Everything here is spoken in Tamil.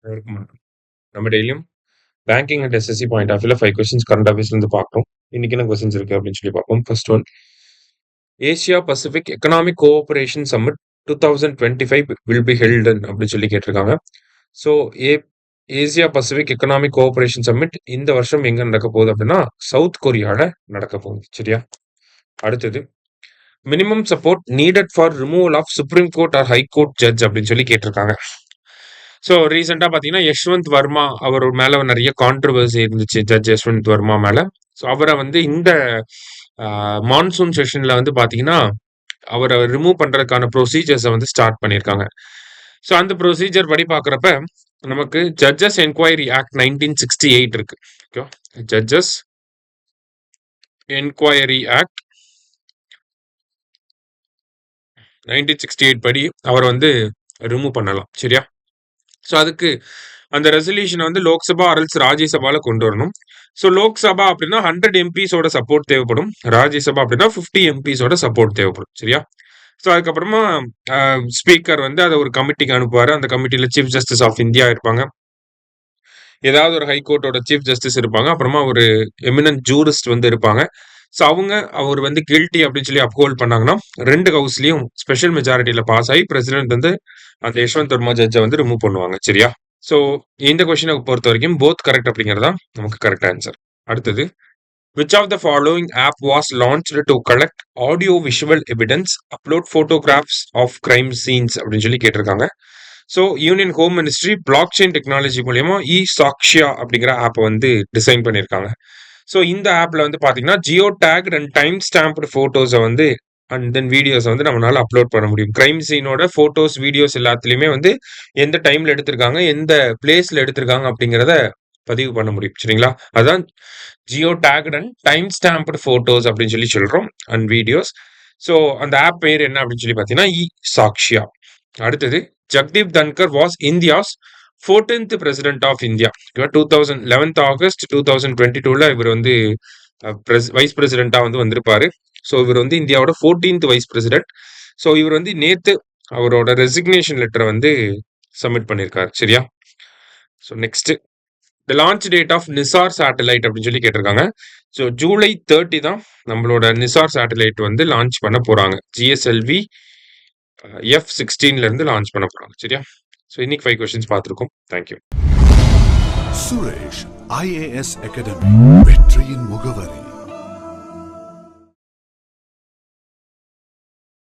இருக்க மாட்டோம். நம்ம டெய்லியும் banking and SSC point of வியூல 5 கொஸ்டின்ஸ் கரண்ட் அஃபேர்ஸ்ல இருந்து பார்க்குறோம். இன்னைக்கு என்ன கொஸ்டின்ஸ் இருக்கு அப்படின்னு சொல்லி பார்ப்போம். First one, Asia Pacific Economic Cooperation Summit 2025 will be held அப்படின்னு சொல்லி கேட்டிருக்காங்க. So Asia Pacific Economic Cooperation Summit இந்த வருஷம் எங்க நடக்க போகுது அப்படின்னா சவுத் கொரியால நடக்க போகுது. சரியா? அடுத்தது, minimum support needed for removal of Supreme Court or High Court judge அப்படின்னு சொல்லி கேட்டிருக்காங்க. ஸோ ரீசெண்டாக பார்த்தீங்கன்னா யஷ்வந்த் வர்மா அவர் மேலே நிறைய கான்ட்ரவர்சி இருந்துச்சு, ஜட்ஜ் யஷ்வந்த் வர்மா மேலே. ஸோ அவரை வந்து இந்த மான்சூன் செஷனில் வந்து பார்த்தீங்கன்னா அவரை ரிமூவ் பண்ணுறதுக்கான ப்ரொசீஜர்ஸை வந்து ஸ்டார்ட் பண்ணியிருக்காங்க. ஸோ அந்த ப்ரொசீஜர் படி பார்க்குறப்ப நமக்கு ஜட்ஜஸ் என்கொயரி ஆக்ட் 1968 இருக்கு. ஓகே, ஜட்ஜஸ் என்கொயரி ஆக்ட் 1968 படி அவரை வந்து ரிமூவ் பண்ணலாம். சரியா? ஸோ அதுக்கு அந்த ரெசல்யூஷன் வந்து லோக்சபா அரல்ஸ் ராஜ்யசபால கொண்டு வரணும். ஸோ லோக்சபா அப்படின்னா 100 எம்பிஸோட சப்போர்ட் தேவைப்படும், ராஜ்யசபா அப்படின்னா 50 எம்பிஸோட சப்போர்ட் தேவைப்படும். சரியா? ஸோ அதுக்கப்புறமா ஸ்பீக்கர் வந்து அதை ஒரு கமிட்டிக்கு அனுப்புவார். அந்த கமிட்டியில் சீஃப் ஜஸ்டிஸ் ஆஃப் இந்தியா இருப்பாங்க, ஏதாவது ஒரு ஹைகோர்ட்டோட சீஃப் ஜஸ்டிஸ் இருப்பாங்க, அப்புறமா ஒரு எமினன்ட் ஜூரிஸ்ட் வந்து இருப்பாங்க. ஸோ அவர் வந்து கில்ட்டி அப்படின்னு சொல்லி அப்ஹோல்ட் பண்ணாங்கன்னா 2 ஹவுஸ்லயும் ஸ்பெஷல் மெஜாரிட்டியில பாஸ் ஆகி பிரசிடென்ட் வந்து அந்த யஷ்வந்த் வர்மா ஜட்ஜை வந்து ரிமூவ் பண்ணுவாங்க. சரியா? ஸோ இந்த கொஸ்டினை பொறுத்த வரைக்கும் போத் கரெக்ட் அப்படிங்கிறதா நமக்கு கரெக்ட் ஆன்சர். அடுத்தது, which of the following app was launched to collect audio visual evidence, upload photographs of crime scenes அப்படின்னு சொல்லி கேட்டிருக்காங்க. So union home ministry block chain technology மூலியமா சாக்ஷியா அப்படிங்கிற ஆப்பை வந்து டிசைன் பண்ணியிருக்காங்க. ஸோ இந்த ஆப்ல வந்து பாத்தீங்கன்னா geo tag and time stamped போட்டோஸை வந்து அண்ட் தென் வீடியோஸ் வந்து நம்மளால அப்லோட் பண்ண முடியும். கிரைம் சீனோட போட்டோஸ் வீடியோஸ் எல்லாத்துலயுமே வந்து எந்த டைம்ல எடுத்திருக்காங்க, எந்த பிளேஸ்ல எடுத்திருக்காங்க அப்படிங்கிறத பதிவு பண்ண முடியும். சரிங்களா? அதான் geo tagged and time stamped photos அப்படின்னு சொல்லி சொல்றோம் அண்ட் வீடியோஸ். ஸோ அந்த ஆப் பேர் என்ன அப்படின்னு சொல்லி பார்த்தீங்கன்னா சாக்ஷியா. அடுத்தது, Jagdeep Dhankhar was India's 14th president of India. 11th August 2022ல இவர் வந்து வைஸ் பிரசிடென்டா வந்து வந்திருப்பாரு. ஸோ இவர் வந்து இந்தியாவோட 14th வைஸ் பிரசிடென்ட். ஸோ இவர் வந்து நேத்து அவரோட ரெசிக்னேஷன் லெட்டரை வந்து சப்மிட் பண்ணியிருக்காரு. சரியா? So next, the launch date of NISAR satellite அப்படின்னு சொல்லி கேட்டிருக்காங்க. ஸோ ஜூலை 30 தான் நம்மளோட நிசார் சேட்டலைட் வந்து லான்ச் பண்ண போறாங்க. ஜிஎஸ்எல்வி F-16ல இருந்து லான்ச் பண்ண போறாங்க. சரியா? ஸோ இன்னைக்கு 5 கொஸ்டின்ஸ் பார்த்துருக்கோம். தேங்க்யூ. சுரேஷ் IAS அகாடமி, வெற்றியின் முகவரி.